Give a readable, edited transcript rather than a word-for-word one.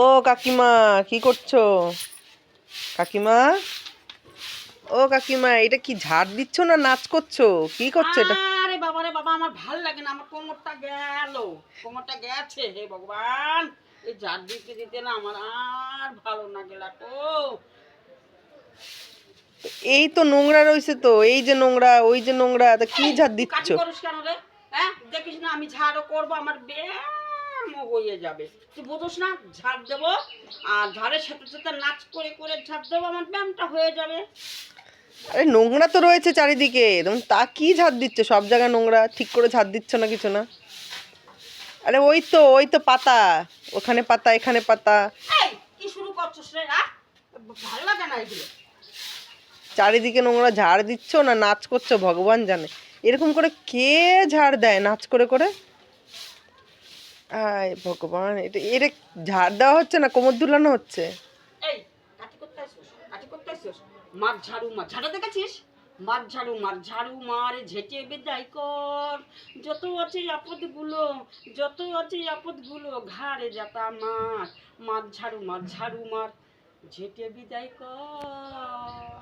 ও কাকিমা, কি করছো? কাকিমা, ও কাকিমা, এটা কি ঝাড় দিচ্ছ না নাচ করছো? কি করছো এটা? আরে বাবা রে বাবা, আমার ভাল লাগে না, আমার কোমরটা গেল, কোমরটা গেছে। হে ভগবান, এই ঝাড় দিতে দিতে না আমার আর ভালো না গেলা তো। এই তো নোংরা রয়েছে তো, এই যে নোংরা, ওই যে নোংরা, তা কি ঝাড় তুই দিচ্ছ? কাঠি করস কেন রে? হ্যাঁ, দেখিস না আমি ঝাড়ও করবো, আমার ব্যায়াম হয়ে যাবে। তুই বোঝস না ঝাড় দেবো, আর ঝাড়ের সাথে সাথে নাচ করে করে ঝাড় দেবো, আমার ব্যায়ামটা হয়ে যাবে। আরে নোংরা তো রয়েছে চারিদিকে, তুমি তা কি ঝাড় দিচ্ছ? সব জায়গায় নোংরা, ঠিক করে ঝাড় দিচ্ছ না কিছু না। আরে ওই তো পাতা, ওখানে পাতা, এখানে পাতা, এই কি শুরু করছিস রে? হ্যাঁ, ভালো লাগে না এগুলো। চারিদিকে নোংরা, ঝাড় দিচ্ছ না নাচ করছো ভগবান জানে। এরকম করে কে ঝাড় দেয় নাচ করে করে? আয় ভগবান, এটা ঝাড় দেওয়া হচ্ছে না, কোমর দুলানো হচ্ছে। এই কাঠি করতে আসিস, কাঠি করতে আসিস, মার ঝাড়ু মার, ঝাড়ু দেখেছিস? মার ঝাড়ু মার, ঝাড়ু মার, ঝেঁটে বিদায় কর যত আছে আপদগুলো, যত আছে আপদগুলো, ঘাড়ে যাতা মার, মার ঝাড়ু মার, ঝাড়ু মার, ঝেঁটে বিদায় কর।